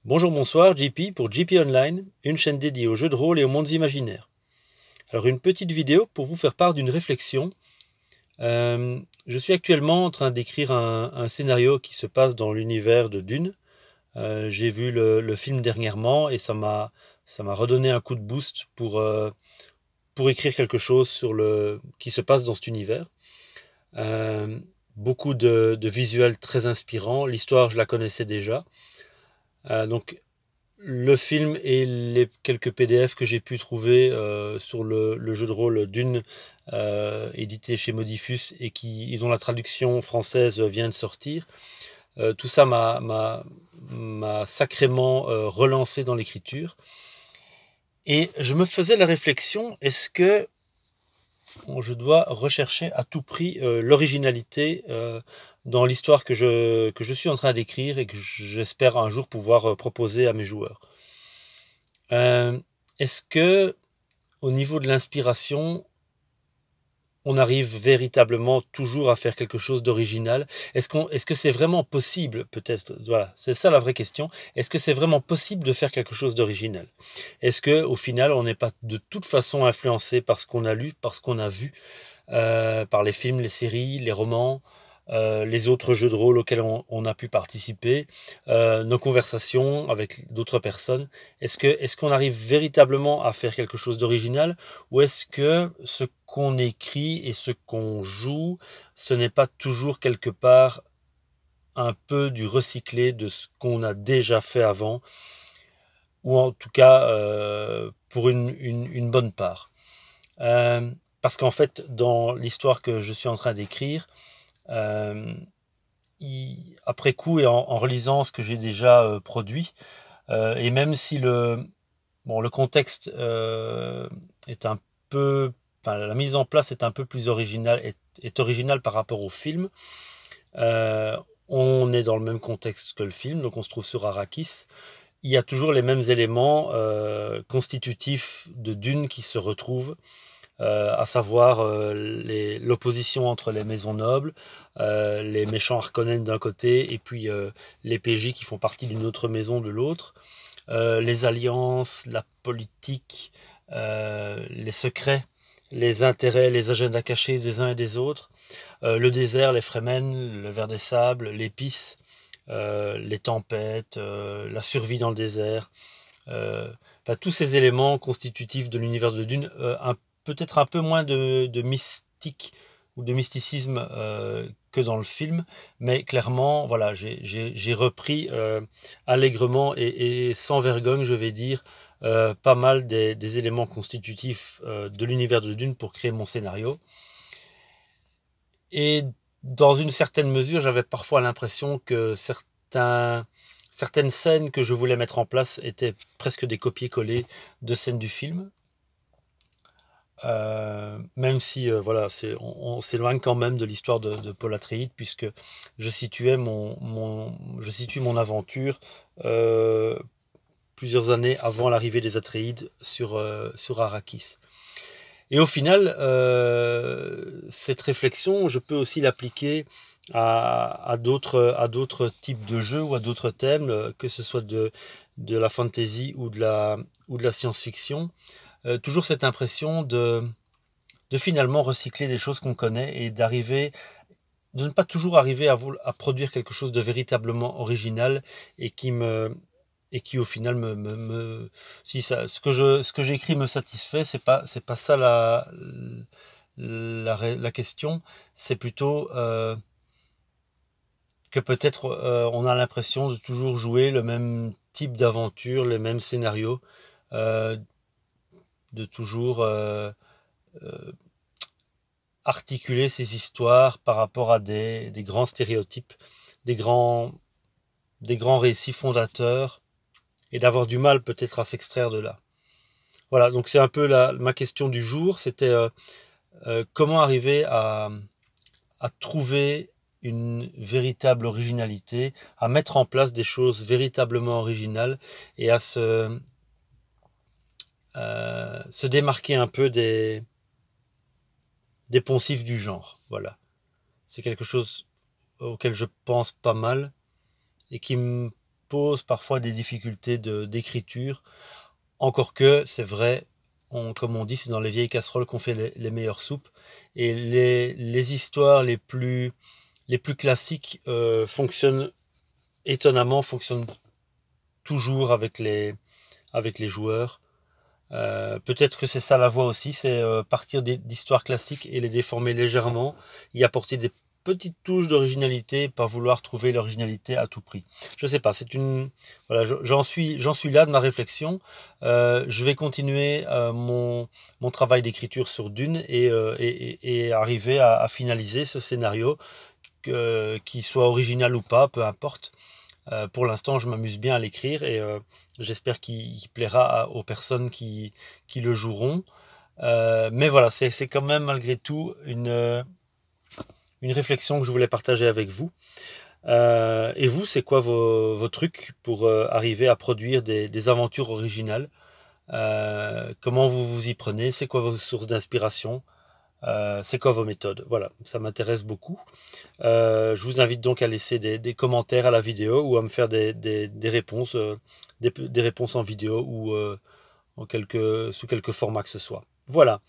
Bonjour, bonsoir, JP pour JP Online, une chaîne dédiée aux jeux de rôle et aux mondes imaginaires. Alors une petite vidéo pour vous faire part d'une réflexion. Je suis actuellement en train d'écrire un scénario qui se passe dans l'univers de Dune. J'ai vu le film dernièrement et ça m'a redonné un coup de boost pour écrire quelque chose qui se passe dans cet univers. Beaucoup de visuels très inspirants. L'histoire, je la connaissais déjà. Donc le film et les quelques PDF que j'ai pu trouver sur le jeu de rôle Dune, édité chez Modifus et dont la traduction française vient de sortir. Tout ça m'a sacrément relancé dans l'écriture. Et je me faisais la réflexion, est-ce que je dois rechercher à tout prix l'originalité dans l'histoire que je suis en train d'écrire et que j'espère un jour pouvoir proposer à mes joueurs. Est-ce que au niveau de l'inspiration, on arrive véritablement toujours à faire quelque chose d'original? Est-ce que c'est vraiment possible, peut-être, voilà, c'est ça la vraie question. Est-ce que c'est vraiment possible de faire quelque chose d'original? Est-ce que au final, on n'est pas de toute façon influencé par ce qu'on a lu, par ce qu'on a vu, par les films, les séries, les romans, les autres jeux de rôle auxquels on a pu participer, nos conversations avec d'autres personnes? Est-ce qu'on arrive véritablement à faire quelque chose d'original, ou est-ce que ce qu'on écrit et ce qu'on joue, ce n'est pas toujours quelque part un peu du recyclé de ce qu'on a déjà fait avant, ou en tout cas pour une bonne part? Parce qu'en fait, dans l'histoire que je suis en train d'écrire, après coup et en relisant ce que j'ai déjà produit, et même si le contexte est un peu, enfin la mise en place est un peu plus originale, est originale par rapport au film. On est dans le même contexte que le film, donc on se trouve sur Arrakis. Il y a toujours les mêmes éléments constitutifs de Dune qui se retrouvent. À savoir l'opposition entre les maisons nobles, les méchants Harkonnen d'un côté, et puis les PJ qui font partie d'une autre maison de l'autre, les alliances, la politique, les secrets, les intérêts, les agendas cachés des uns et des autres, le désert, les Fremen, le ver des sables, l'épice, les tempêtes, la survie dans le désert, tous ces éléments constitutifs de l'univers de Dune, peut-être un peu moins de mystique ou de mysticisme que dans le film, mais clairement, voilà, j'ai repris allègrement et sans vergogne, je vais dire, pas mal des éléments constitutifs de l'univers de Dune pour créer mon scénario. Et dans une certaine mesure, j'avais parfois l'impression que certaines scènes que je voulais mettre en place étaient presque des copier-coller de scènes du film. Même si voilà, on s'éloigne quand même de l'histoire de Paul Atreides, puisque je situe mon aventure plusieurs années avant l'arrivée des Atreides sur Arrakis. Et au final, cette réflexion, je peux aussi l'appliquer à d'autres types de jeux ou à d'autres thèmes, que ce soit de la fantasy ou de la science-fiction. Toujours cette impression de finalement recycler des choses qu'on connaît et de ne pas toujours arriver à produire quelque chose de véritablement original et qui au final si ce que j'écris me satisfait, c'est pas ça la question. C'est plutôt que peut-être on a l'impression de toujours jouer le même type d'aventure, les mêmes scénarios, de toujours articuler ces histoires par rapport à des grands stéréotypes, des grands récits fondateurs, et d'avoir du mal peut-être à s'extraire de là. Voilà, donc c'est un peu ma question du jour, c'était comment arriver à trouver une véritable originalité, à mettre en place des choses véritablement originales et à se démarquer un peu des poncifs du genre. Voilà. C'est quelque chose auquel je pense pas mal et qui me pose parfois des difficultés d'écriture. Encore que, c'est vrai, comme on dit, c'est dans les vieilles casseroles qu'on fait les meilleures soupes. Et les histoires les plus classiques fonctionnent toujours avec les joueurs. Peut-être que c'est ça la voie aussi, c'est partir d'histoires classiques et les déformer légèrement, y apporter des petites touches d'originalité, pas vouloir trouver l'originalité à tout prix. Je sais pas, voilà, j'en suis là de ma réflexion. Je vais continuer mon travail d'écriture sur Dune et arriver à finaliser ce scénario, qu'il soit original ou pas, peu importe. Pour l'instant, je m'amuse bien à l'écrire et j'espère qu'il plaira aux personnes qui le joueront. Mais voilà, c'est quand même malgré tout une réflexion que je voulais partager avec vous. Et vous, c'est quoi vos trucs pour arriver à produire des aventures originales? Comment vous vous y prenez? C'est quoi vos sources d'inspiration? C'est quoi vos méthodes? Voilà, ça m'intéresse beaucoup. Je vous invite donc à laisser des commentaires à la vidéo ou à me faire des réponses, des réponses en vidéo ou sous quelque format que ce soit. Voilà,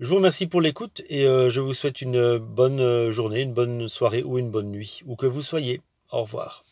je vous remercie pour l'écoute et je vous souhaite une bonne journée, une bonne soirée ou une bonne nuit, où que vous soyez. Au revoir.